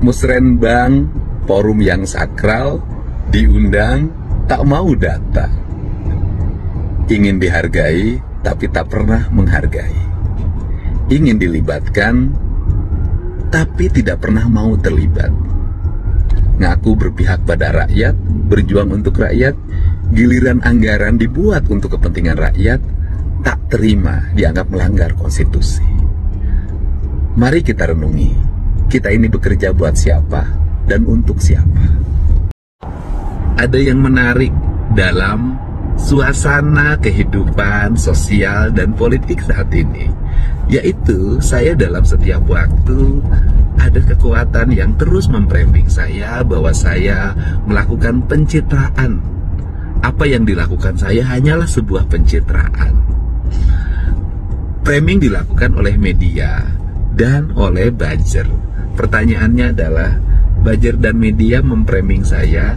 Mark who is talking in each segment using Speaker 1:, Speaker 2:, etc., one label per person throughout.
Speaker 1: Musrenbang, forum yang sakral, diundang, tak mau datang. Ingin dihargai, tapi tak pernah menghargai. Ingin dilibatkan, tapi tidak pernah mau terlibat. Ngaku berpihak pada rakyat, berjuang untuk rakyat, giliran anggaran dibuat untuk kepentingan rakyat, tak terima, dianggap melanggar konstitusi. Mari kita renungi, kita ini bekerja buat siapa dan untuk siapa. Ada yang menarik dalam suasana kehidupan sosial dan politik saat ini, yaitu saya dalam setiap waktu ada kekuatan yang terus memframing saya bahwa saya melakukan pencitraan. Apa yang dilakukan saya hanyalah sebuah pencitraan. Framing dilakukan oleh media dan oleh buzzer. Pertanyaannya adalah, buzzer dan media memframing saya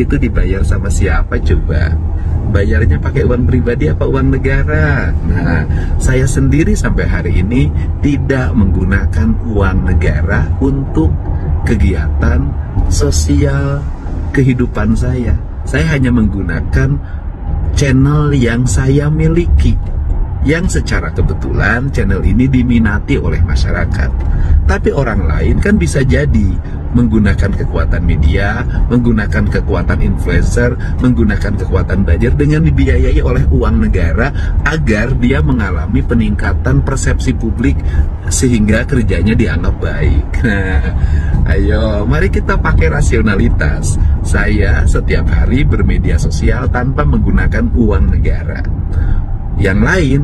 Speaker 1: itu dibayar sama siapa coba? Bayarnya pakai uang pribadi apa uang negara? Nah, saya sendiri sampai hari ini tidak menggunakan uang negara untuk kegiatan sosial kehidupan saya. Saya hanya menggunakan channel yang saya miliki, yang secara kebetulan channel ini diminati oleh masyarakat. Tapi orang lain kan bisa jadi menggunakan kekuatan media, menggunakan kekuatan influencer, menggunakan kekuatan buzzer dengan dibiayai oleh uang negara agar dia mengalami peningkatan persepsi publik sehingga kerjanya dianggap baik. Nah, ayo mari kita pakai rasionalitas. Saya setiap hari bermedia sosial tanpa menggunakan uang negara. Yang lain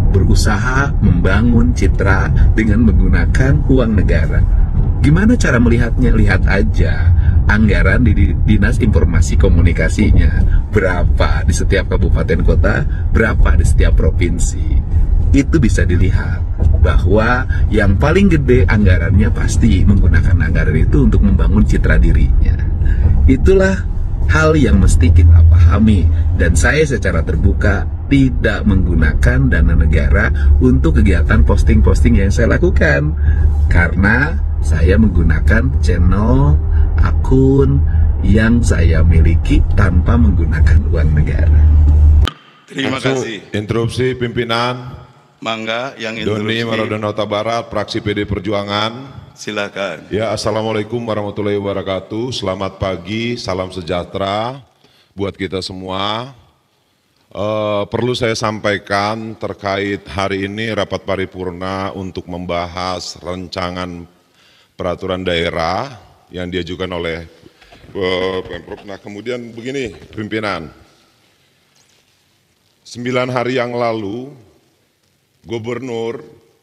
Speaker 1: berusaha membangun citra dengan menggunakan uang negara. Gimana cara melihatnya? Lihat aja anggaran di Dinas Informasi Komunikasinya, berapa di setiap kabupaten kota, berapa di setiap provinsi. Itu bisa dilihat bahwa yang paling gede anggarannya pasti menggunakan anggaran itu untuk membangun citra dirinya. Itulah hal yang mesti kita pahami, dan saya secara terbuka tidak menggunakan dana negara untuk kegiatan posting-posting yang saya lakukan, karena saya menggunakan channel, akun yang saya miliki tanpa menggunakan uang negara.
Speaker 2: Terima kasih.
Speaker 3: Interupsi pimpinan.
Speaker 2: Mangga yang interupsi.
Speaker 3: Doni Maradona Barat, fraksi PD Perjuangan.
Speaker 2: Silakan.
Speaker 3: Ya, assalamualaikum warahmatullahi wabarakatuh. Selamat pagi, salam sejahtera buat kita semua. Perlu saya sampaikan terkait hari ini rapat paripurna untuk membahas rancangan peraturan daerah yang diajukan oleh Pemprov. Nah, kemudian begini pimpinan, 9 hari yang lalu Gubernur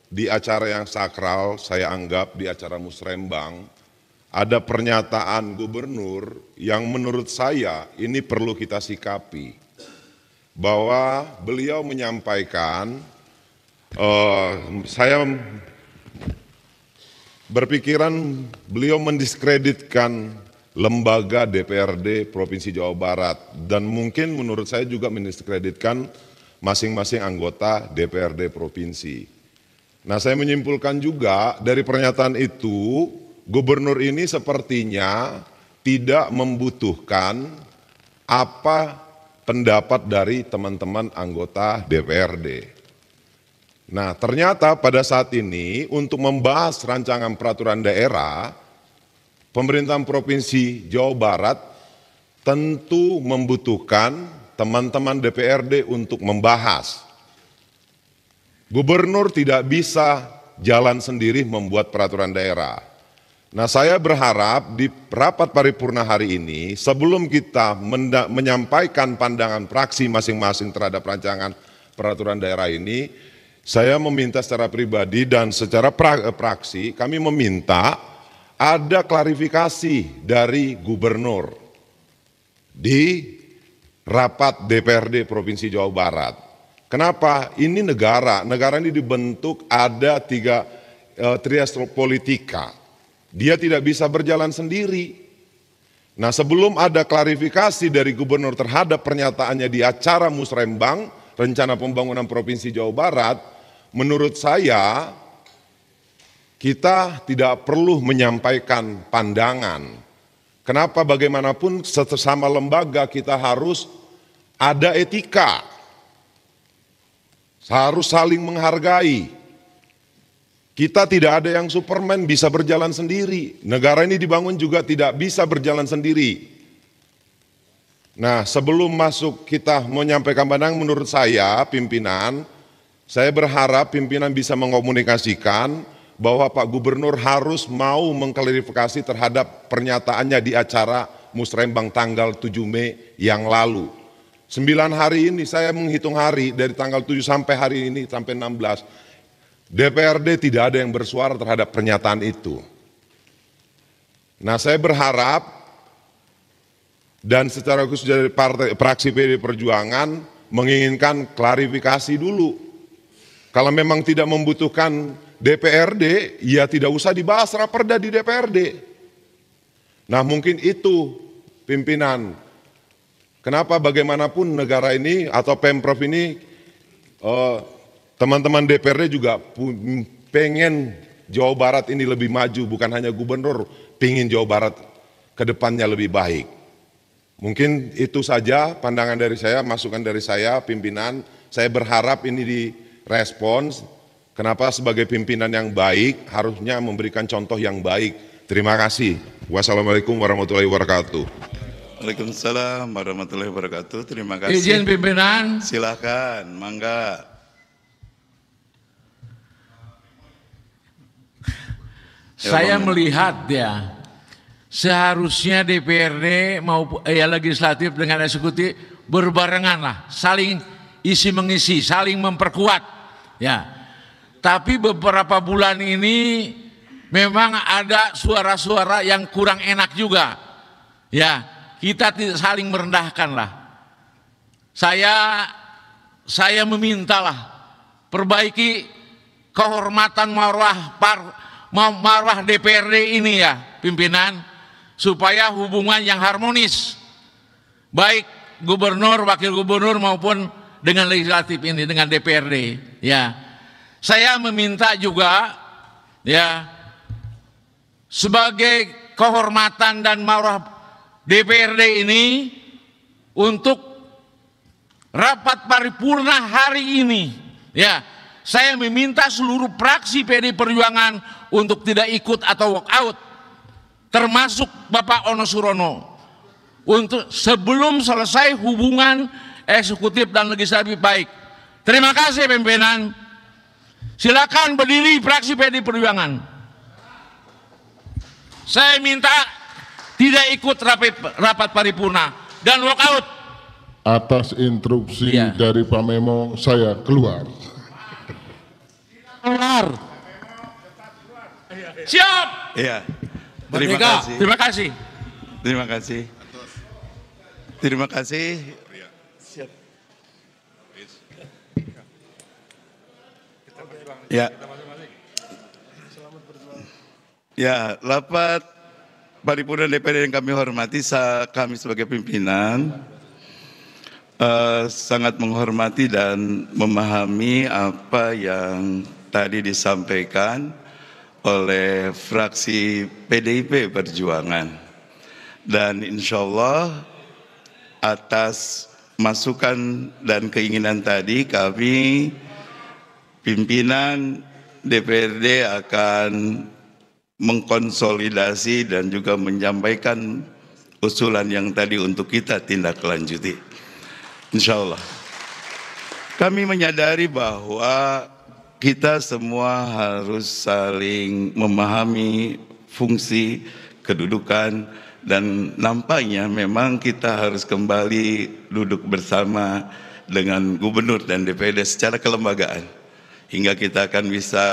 Speaker 3: di acara yang sakral, saya anggap di acara Musrembang, ada pernyataan Gubernur yang menurut saya ini perlu kita sikapi. Bahwa beliau menyampaikan, saya berpikiran beliau mendiskreditkan lembaga DPRD Provinsi Jawa Barat, dan mungkin menurut saya juga mendiskreditkan masing-masing anggota DPRD Provinsi. Nah, saya menyimpulkan juga dari pernyataan itu, Gubernur ini sepertinya tidak membutuhkan apa pendapat dari teman-teman anggota DPRD. Nah, ternyata pada saat ini untuk membahas rancangan peraturan daerah, pemerintahan Provinsi Jawa Barat tentu membutuhkan teman-teman DPRD untuk membahas. Gubernur tidak bisa jalan sendiri membuat peraturan daerah. Nah, saya berharap di rapat paripurna hari ini, sebelum kita menyampaikan pandangan fraksi masing-masing terhadap rancangan peraturan daerah ini, saya meminta secara pribadi dan secara fraksi, kami meminta ada klarifikasi dari Gubernur di rapat DPRD Provinsi Jawa Barat. Kenapa? Ini negara ini dibentuk ada trias politika. Dia tidak bisa berjalan sendiri. Nah, sebelum ada klarifikasi dari Gubernur terhadap pernyataannya di acara Musrembang, Rencana Pembangunan Provinsi Jawa Barat, menurut saya kita tidak perlu menyampaikan pandangan. Kenapa? Bagaimanapun sesama lembaga kita harus ada etika, harus saling menghargai. Kita tidak ada yang Superman bisa berjalan sendiri. Negara ini dibangun juga tidak bisa berjalan sendiri. Nah, sebelum masuk kita menyampaikan pandangan, menurut saya pimpinan, saya berharap pimpinan bisa mengomunikasikan bahwa Pak Gubernur harus mau mengklarifikasi terhadap pernyataannya di acara Musrembang tanggal 7 Mei yang lalu. 9 hari ini saya menghitung hari dari tanggal 7 sampai hari ini sampai 16. DPRD tidak ada yang bersuara terhadap pernyataan itu. Nah, saya berharap dan secara khusus dari fraksi PD Perjuangan menginginkan klarifikasi dulu. Kalau memang tidak membutuhkan DPRD, ya tidak usah dibahas raperda di DPRD. Nah, mungkin itu pimpinan. Kenapa bagaimanapun negara ini atau Pemprov ini teman-teman DPRD juga pengen Jawa Barat ini lebih maju, bukan hanya gubernur pengen Jawa Barat ke depannya lebih baik. Mungkin itu saja pandangan dari saya, masukan dari saya, pimpinan. Saya berharap ini direspons. Kenapa sebagai pimpinan yang baik harusnya memberikan contoh yang baik. Terima kasih. Wassalamualaikum warahmatullahi wabarakatuh.
Speaker 2: Waalaikumsalam warahmatullahi wabarakatuh. Terima kasih.
Speaker 4: Izin pimpinan.
Speaker 2: Silakan, mangga.
Speaker 4: Saya melihat ya, seharusnya DPRD maupun legislatif dengan eksekutif berbarengan lah, saling isi mengisi, saling memperkuat ya. Tapi beberapa bulan ini memang ada suara-suara yang kurang enak juga ya. Kita tidak saling merendahkan lah. Saya memintalah perbaiki kehormatan marwah DPRD ini ya pimpinan, supaya hubungan yang harmonis baik gubernur, wakil gubernur maupun dengan legislatif ini, dengan DPRD ya. Saya meminta juga ya, sebagai kehormatan dan marwah DPRD ini, untuk rapat paripurna hari ini ya, saya meminta seluruh fraksi PD Perjuangan untuk tidak ikut atau walk out, termasuk Bapak Ono Surono, untuk sebelum selesai hubungan eksekutif dan legislatif baik. Terima kasih pimpinan. Silakan berdiri fraksi PD Perjuangan. Saya minta tidak ikut rapat paripurna dan walk out.
Speaker 5: Atas instruksi dari Pak Memo, saya keluar.
Speaker 4: Keluar. Siap.
Speaker 2: Iya. Terima kasih.
Speaker 4: Terima kasih.
Speaker 2: Terima kasih. Terima kasih. Siap. Ya. Ya, rapat paripurna DPRD yang kami hormati, kami sebagai pimpinan sangat menghormati dan memahami apa yang tadi disampaikan oleh fraksi PDIP Perjuangan, dan insya Allah atas masukan dan keinginan tadi kami pimpinan DPRD akan mengkonsolidasi dan juga menyampaikan usulan yang tadi untuk kita tindak lanjuti. Insya Allah. Kami menyadari bahwa kita semua harus saling memahami fungsi, kedudukan, dan nampaknya memang kita harus kembali duduk bersama dengan gubernur dan DPRD secara kelembagaan, hingga kita akan bisa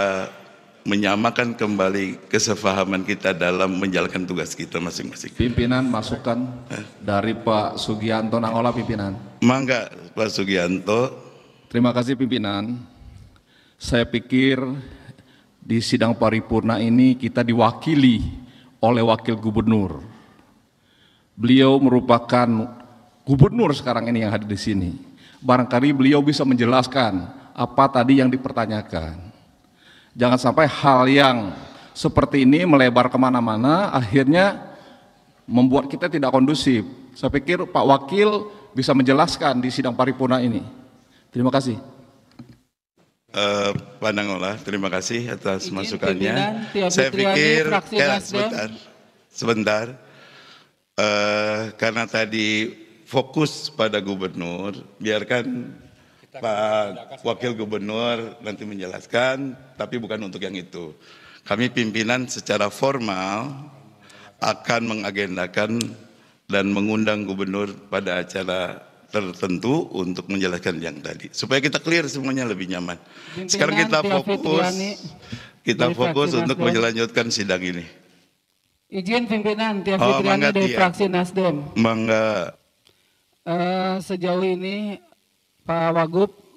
Speaker 2: menyamakan kembali kesepahaman kita dalam menjalankan tugas kita masing-masing.
Speaker 6: Pimpinan, masukan dari Pak Sugianto Nangola, pimpinan.
Speaker 2: Mangga Pak Sugianto.
Speaker 6: Terima kasih pimpinan. Saya pikir di sidang paripurna ini kita diwakili oleh wakil gubernur. Beliau merupakan gubernur sekarang ini yang hadir di sini. Barangkali beliau bisa menjelaskan apa tadi yang dipertanyakan. Jangan sampai hal yang seperti ini melebar kemana-mana, akhirnya membuat kita tidak kondusif. Saya pikir Pak Wakil bisa menjelaskan di sidang paripurna ini. Terima kasih.
Speaker 2: Pak Nangola, terima kasih atas masukannya. Saya pikir, sebentar, karena tadi fokus pada gubernur, biarkan Pak Wakil Gubernur nanti menjelaskan, tapi bukan untuk yang itu. Kami pimpinan secara formal akan mengagendakan dan mengundang gubernur pada acara tertentu untuk menjelaskan yang tadi, supaya kita clear semuanya lebih nyaman. Sekarang kita fokus untuk melanjutkan sidang ini.
Speaker 7: Izin pimpinan Tia Fitriani dari fraksi Nasdem.
Speaker 2: Mangga.
Speaker 7: Sejauh ini Pak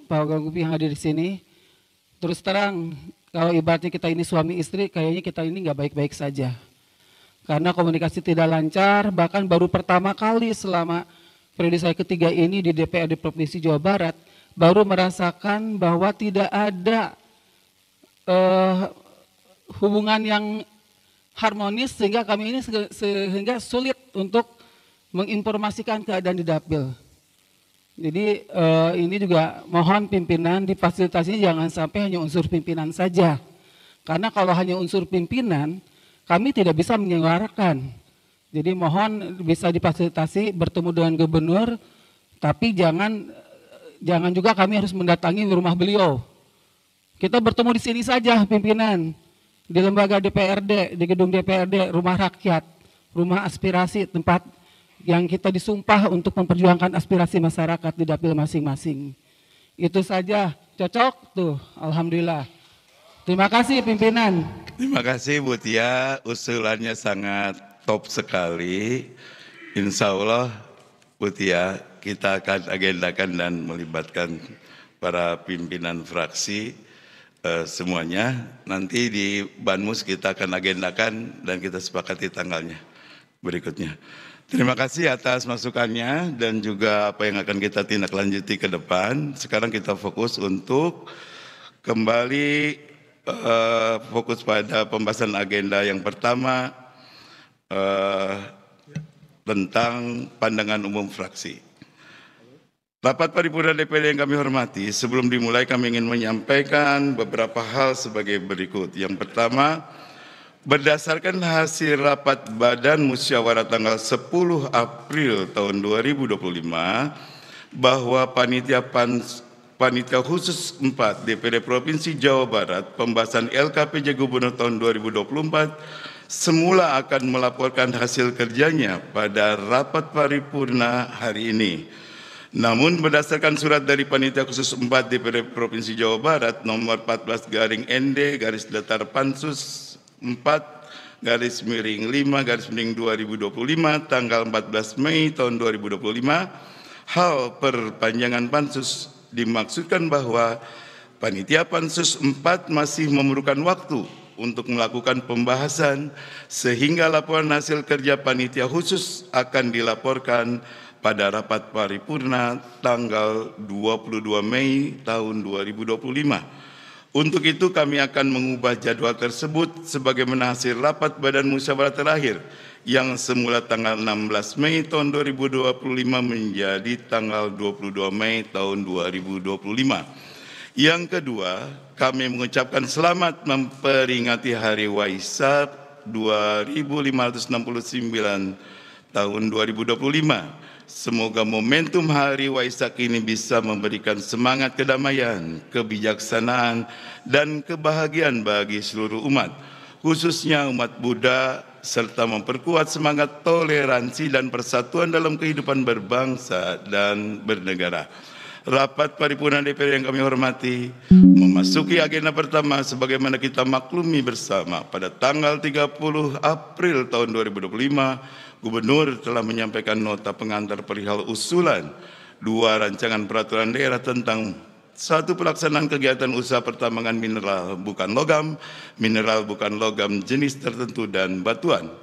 Speaker 7: Wagub yang hadir di sini, terus terang kalau ibaratnya kita ini suami istri, kayaknya kita ini nggak baik-baik saja. Karena komunikasi tidak lancar, bahkan baru pertama kali selama periode saya ketiga ini di DPRD Provinsi Jawa Barat, baru merasakan bahwa tidak ada hubungan yang harmonis, sehingga kami ini sehingga sulit untuk menginformasikan keadaan di Dapil. Jadi ini juga mohon pimpinan difasilitasi, jangan sampai hanya unsur pimpinan saja. Karena kalau hanya unsur pimpinan, kami tidak bisa menyuarakan. Jadi mohon bisa difasilitasi bertemu dengan gubernur, tapi jangan juga kami harus mendatangi rumah beliau. Kita bertemu di sini saja pimpinan, di lembaga DPRD, di gedung DPRD, rumah rakyat, rumah aspirasi, tempat yang kita disumpah untuk memperjuangkan aspirasi masyarakat di dapil masing-masing. Itu saja, cocok tuh, alhamdulillah. Terima kasih pimpinan.
Speaker 2: Terima kasih Bu Tia, usulannya sangat top sekali. Insya Allah Bu Tia, kita akan agendakan dan melibatkan para pimpinan fraksi semuanya. Nanti di Banmus kita akan agendakan dan kita sepakati tanggalnya berikutnya. Terima kasih atas masukannya dan juga apa yang akan kita tindak lanjuti ke depan. Sekarang kita fokus untuk kembali fokus pada pembahasan agenda yang pertama tentang pandangan umum fraksi. Rapat paripurna DPD yang kami hormati, sebelum dimulai kami ingin menyampaikan beberapa hal sebagai berikut. Yang pertama, berdasarkan hasil rapat Badan Musyawarah tanggal 10 April tahun 2025 bahwa Panitia Khusus 4 DPD Provinsi Jawa Barat pembahasan LKPJ Gubernur tahun 2024 semula akan melaporkan hasil kerjanya pada rapat paripurna hari ini. Namun berdasarkan surat dari Panitia Khusus 4 DPD Provinsi Jawa Barat nomor 14/ND/Pansus 4/5/2025 tanggal 14 Mei tahun 2025, hal perpanjangan Pansus dimaksudkan bahwa Panitia Pansus 4 masih memerlukan waktu untuk melakukan pembahasan sehingga laporan hasil kerja Panitia Khusus akan dilaporkan pada rapat paripurna tanggal 22 Mei tahun 2025. Untuk itu kami akan mengubah jadwal tersebut sebagaimana hasil rapat Badan Musyawarah terakhir yang semula tanggal 16 Mei tahun 2025 menjadi tanggal 22 Mei tahun 2025. Yang kedua, kami mengucapkan selamat memperingati Hari Waisak 2569 tahun 2025. Semoga momentum Hari Waisak ini bisa memberikan semangat kedamaian, kebijaksanaan, dan kebahagiaan bagi seluruh umat, khususnya umat Buddha, serta memperkuat semangat toleransi dan persatuan dalam kehidupan berbangsa dan bernegara. Rapat paripurna DPR yang kami hormati, memasuki agenda pertama sebagaimana kita maklumi bersama pada tanggal 30 April tahun 2025, Gubernur telah menyampaikan nota pengantar perihal usulan 2 rancangan peraturan daerah tentang 1. Pelaksanaan kegiatan usaha pertambangan mineral bukan logam jenis tertentu dan batuan,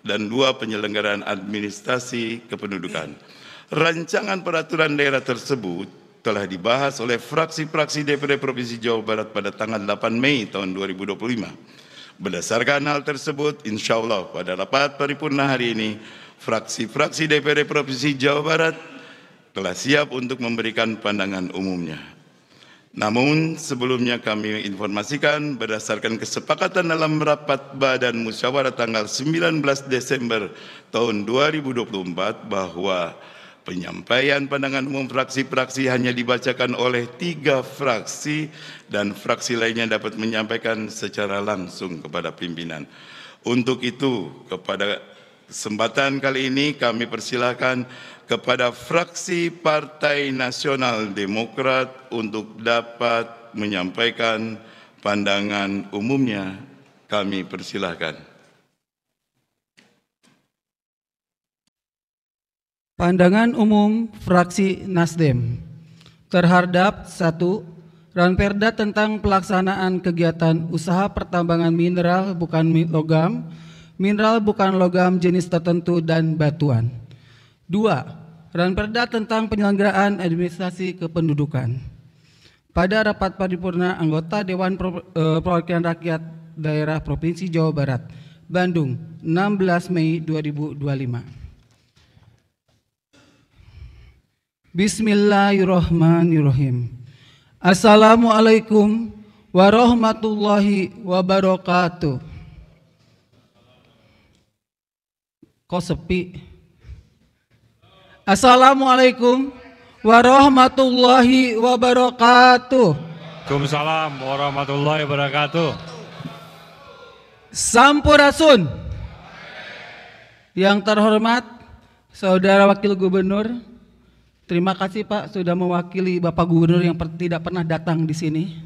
Speaker 2: dan 2. Penyelenggaraan administrasi kependudukan. Rancangan peraturan daerah tersebut telah dibahas oleh fraksi-fraksi DPD Provinsi Jawa Barat pada tanggal 8 Mei tahun 2025. Berdasarkan hal tersebut, insya Allah pada rapat paripurna hari ini, fraksi-fraksi DPRD Provinsi Jawa Barat telah siap untuk memberikan pandangan umumnya. Namun sebelumnya kami informasikan berdasarkan kesepakatan dalam rapat Badan Musyawarah tanggal 19 Desember tahun 2024 bahwa penyampaian pandangan umum fraksi-fraksi hanya dibacakan oleh 3 fraksi dan fraksi lainnya dapat menyampaikan secara langsung kepada pimpinan. Untuk itu, kepada kesempatan kali ini kami persilakan kepada fraksi Partai Nasional Demokrat untuk dapat menyampaikan pandangan umumnya. Kami persilahkan.
Speaker 7: Pandangan umum fraksi Nasdem terhadap 1. Ranperda tentang pelaksanaan kegiatan usaha pertambangan mineral bukan logam jenis tertentu dan batuan. 2. Ranperda tentang penyelenggaraan administrasi kependudukan. Pada rapat paripurna anggota Dewan Perwakilan Rakyat Daerah Provinsi Jawa Barat, Bandung, 16 Mei 2025. Bismillahirrahmanirrahim. Assalamualaikum warahmatullahi wabarakatuh. Kok sepi? Assalamualaikum warahmatullahi wabarakatuh.
Speaker 8: Waalaikumsalam warahmatullahi wabarakatuh.
Speaker 7: Sampurasun. Yang terhormat Saudara Wakil Gubernur, terima kasih Pak sudah mewakili Bapak Gubernur yang tidak pernah datang di sini.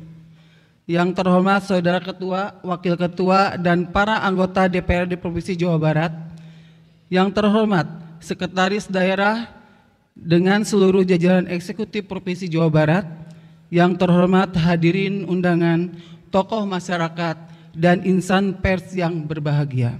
Speaker 7: Yang terhormat Saudara Ketua, Wakil Ketua, dan para anggota DPRD Provinsi Jawa Barat. Yang terhormat Sekretaris Daerah dengan seluruh jajaran eksekutif Provinsi Jawa Barat, yang terhormat hadirin undangan, tokoh masyarakat, dan insan pers yang berbahagia.